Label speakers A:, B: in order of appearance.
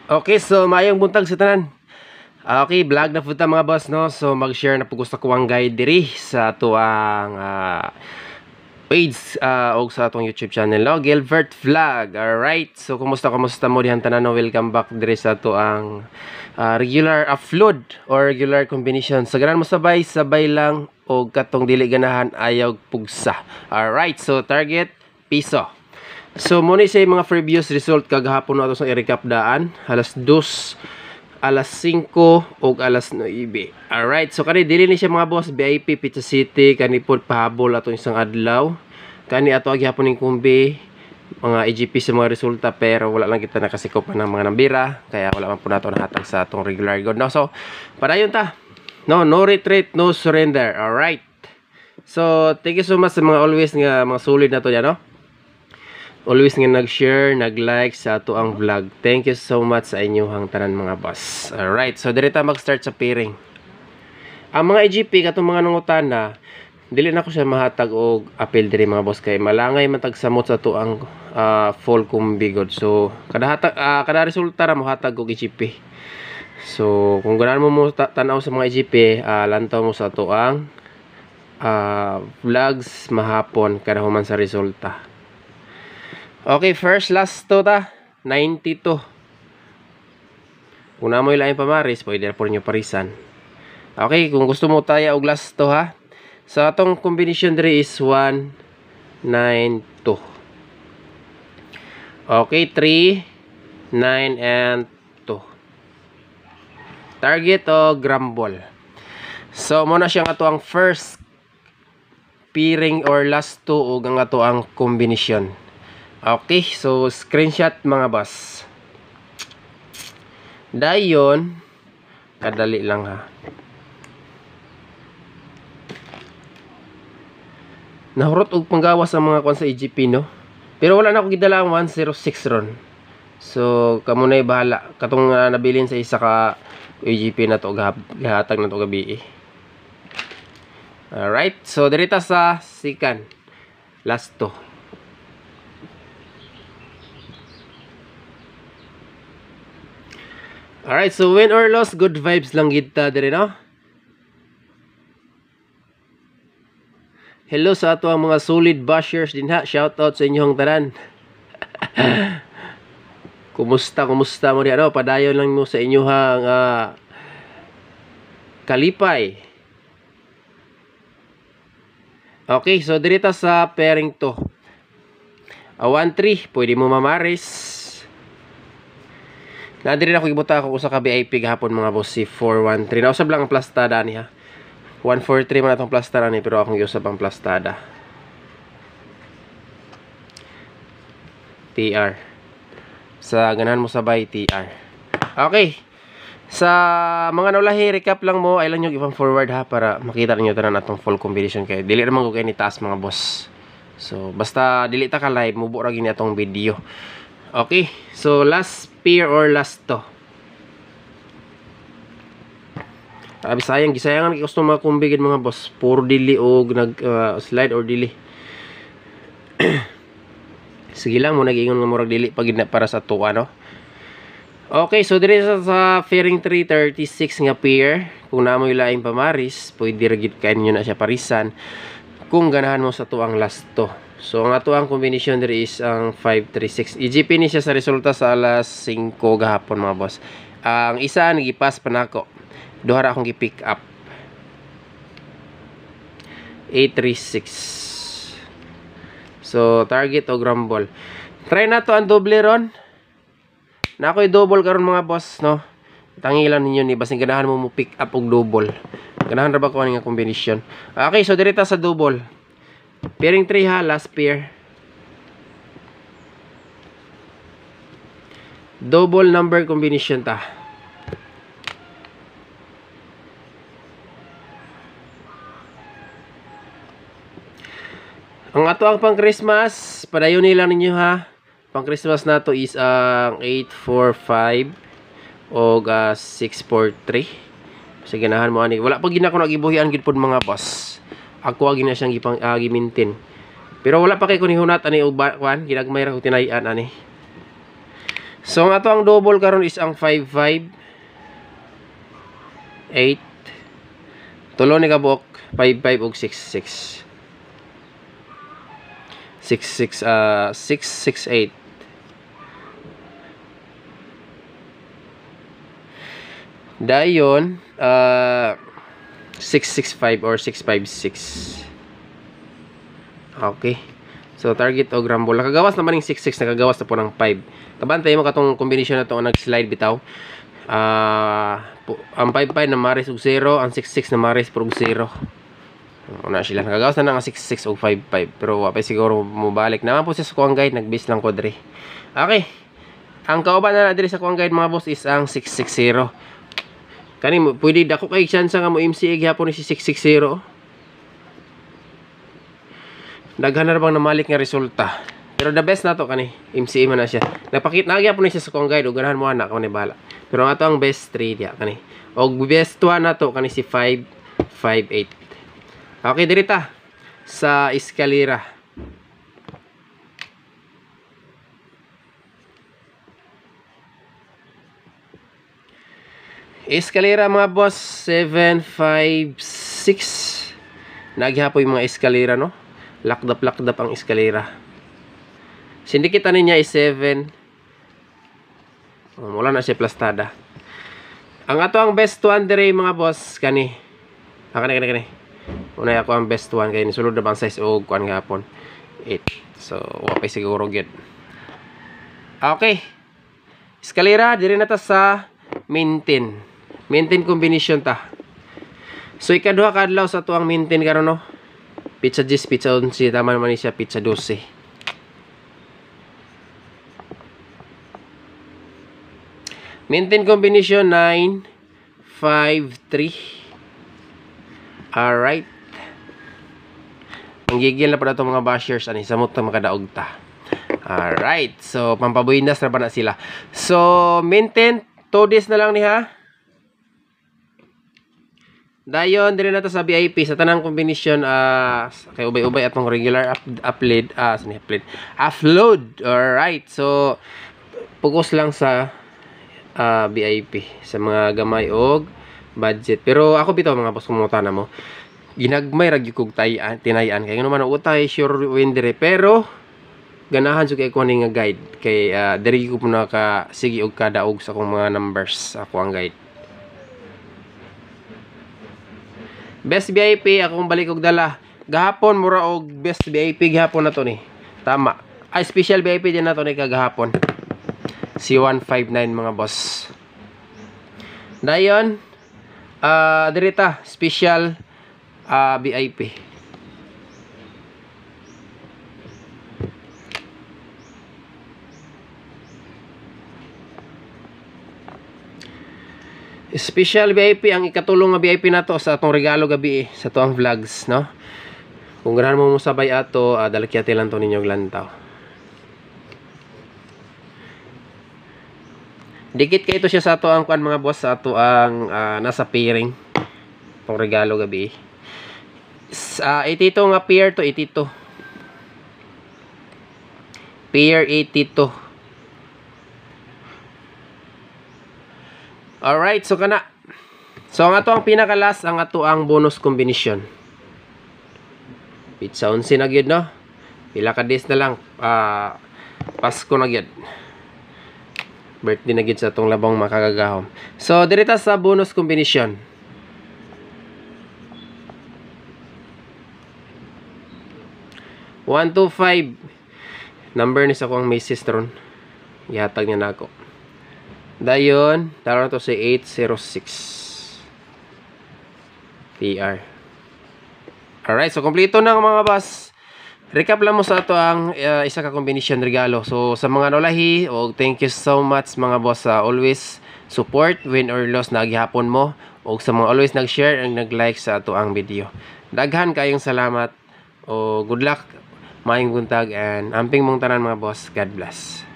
A: Okay, so mayong buntag sa tanan. Okay, vlog na punta mga boss, no? So mag-share na po gusto ko ang guide diri sa tuang page o sa atong YouTube channel, no? Gilbert Vlog. Alright, so kumusta mo dihan tanan, no? Welcome back diri sa tuang regular upload or regular combination. Sa ganan mo sabay lang o katong dili ganahan ayaw pugsa. Alright, so target piso. So muna sa mga previous result kagahapon na ito sa i-recap daan alas 2, alas 5 o alas 9. Alright, so kani dili ni siya mga boss VIP Pizza City, kani pod pahabol ato isang adlaw, kani ato gihapon ning kumbi mga EGP sa mga resulta, pero wala lang kita nakasikop ng mga nambira, kaya wala man po nato nahatag sa atong regular god, no? So padayon ta, no retreat, no surrender. Alright, so thank you so much sa mga always nga mga solid na to dyan, no? Always nga nag-share, nag-like sa ato ang vlog. Thank you so much sa inyong tanan mga boss. Alright, so direta mag-start sa pairing. Ang mga EGP katong mga nangutana, dili na ko siya mahatag og apel diri mga boss, kay malangay man tag samot sa ato ang full kumbigod. So kada resulta ra mo hatag og EGP. So kung ganahan mo tanaw sa mga EGP, lantaw mo sa ato ang vlogs mahapon kada human sa resulta. Okay, first last to ta 92. Kung na mo ilaing pamaris, pwede na po nyo parisan. Okay, kung gusto mo taya og last to ha. So atong combination diri is 1, 9, 2. Okay, 3, 9 and 2. Target o grumble. So muna siya nga to ang first pairing or last to o nga to ang combination. Okay, so screenshot mga boss. Dayon, kadali lang ha. Nahurot og panggawas sa mga kwan sa EGP, no? Pero wala na ako gidala ang 106 ron. So, kamo na'y bahala. Katong nabilin sa isa ka EGP na to, gahatag na to gabi. Alright, so dirita sa second. Last to. Alright, so win or loss, good vibes lang kita diri, no? Hello sa ato ang mga solid bashers din ha. Shout out sa inyong tanan. Kumusta mo diyan, no? Padayon lang mo sa inyong kalipay. Okay, so dirita sa pairing to. 1-3, pwede mo mamaris. Nadiri na ko ibuta ako sa ka-VIP gahapon mga boss, si 413. Nausab lang ang plastada niya. 143 man atong plastada ni, pero akong iusab ang plastada. TR. Sa ganahan mo sabay TR. Okay. Sa mga naulahi, recap lang mo, ay lang yung ibang forward ha, para makita niyo tanan atong full combination kay dili naman ko kay ni taas mga boss. So basta dili ta ka live, mubo ra gini atong video. Okay, so last pair or last to. Sayang, gisayangan gusto mga kumbigin mga boss. Puro dili o slide or dili. Sige lang mo nag-ingon nga murag dili pag para sa tuwa, no? Okay, so diri sa pairing 336 nga pair, kung namo ilaing pamaris, pwede ra gid kanyo na siya parisan kung ganahan mo sa tuang last to. So ang ato ang combination diri is ang 536. EGP ni siya sa resulta sa alas 5 gahapon mga boss. Ang isa nagipas pa nako. Duha ra akong gi-pick up. 836. So target o grumble. Try na to ang doble ron. Na ako'y double karon mga boss, no? Tangilan ninyo ni basing ganahan mo pick up og double. Ganahan ra ba ko nga combination? Okay, so direta sa double. Pairing 3 ha, last pair. Double number combination ta. Ang ato ang pang Christmas, padayon nila ninyo ha. Pang Christmas na to is ang 845 o 643. Sa ganahan mo ani. Wala pa gina ko nagibuhian gid pod mga boss. Ako agi na siyang gimintin. Pero wala pa kay ko ni hunat ani og kwan, ginagmay ra ko tinayan ani. So ang ato ang double karon is ang 55 8 tulo ni kabuok 55 ug 66 668 dayon 665 or 656. Okay. So target og rumble. Nakagawas naman yung 66, nakagawas na po ng 5. Kabantay mo katong combination na to nag-slide bitaw. Ang 55 na maris og 0, ang 66 na maris og 0. Una sila. Nakagawas na ng 66 og 55. Pero wapay siguro mubalik. Naman po siya sa kuang guide, nag-base lang ko diri. Okay. Ang kauban na diri sa kuang guide mga boss is ang 660. Kani mo pwede dako kay chance nga mo MCA gyapon ni si 660. Daghan na bang namalik nga resulta. Pero the best nato kani MCA man na siya. Napakita na gyapon ni siya sa kuang guide ug ganahan mo ana kani bala. Pero ato ang best 3 dia kani. Og best 1 nato kani si 558. Okay diri ta sa eskalera. Eskalera mga boss 756. Naghihapoy mga eskalera no. Lakdap ang eskalera. Sindikita niya is 7. Wala na siya plastada. Ang ato ang best 1 dire mga boss kani. Kani. Unay ako ang best 1 kay ni sulod na bang size og kuan gapon 8. So wapay siguro gyud. Okay. Eskalera dire na ta sa maintain combination ta. So ikaduha ka adlaw sa tuang maintain karon no. Pizza 10, pizza 11, tama naman ni siya pizza 12. Maintain combination 9 5 3. Alright. Ang gigil na pa daw mga bashers ani samot ta makadaog ta. Alright. So pampabuinas na ba na sila. So maintain 2 days na lang ni ha. Dayon dire na to sa VIP sa tanang kombinasyon kay ubay-ubay atong regular upload. Alright. So focus lang sa VIP sa mga gamay og budget. Pero ako bitaw mga boss kumuta na mo. Ginagmay ra gyud kog tinayan kay ngano man utay sure win dire pero ganahan jud kay ko nga guide kay diri ko na ka sige og kadaog sa akong mga numbers ako ang guide. Best VIP akong balik og dala. Gahapon mura og best VIP gihapon na to ni. Tama. Special VIP din na to ni kagahapon. Si 159 mga boss. Dayon dirita special VIP. Special VIP ang ikatulong nga VIP nato sa atong regalo gabi sa tuang vlogs no. Kung ganahan mo sabay ato dalakyate lang to ninyo lantaw. Dikit kay ito siya sa ato ang kuan mga boss sa ato ang nasa pairing tong regalo gabi. 82 nga pair to 82. Pair 82. Alright, so kana. So ang ato ang pinakalas ang ato ang bonus combination. Pizza 11 na gyud no. Pila ka days na lang Pasko na gyud. Birthday na gyud sa atong labang makagagahom. So dirita sa bonus combination. One, 2, 5. Number ni sa akong may sister. Ihatag niya na ako. Dayon, taro na to si 806 PR. Alright, so kompleto na mga boss. Recap lang mo sa ato ang isa ka combination regalo. So sa mga nolahi, thank you so much mga boss sa always support, win or loss na gihapon mo. O sa mga always nag-share and nag-like sa ato ang video. Daghan kayong salamat. O good luck, maayong buntag, and amping mong tanan mga boss. God bless.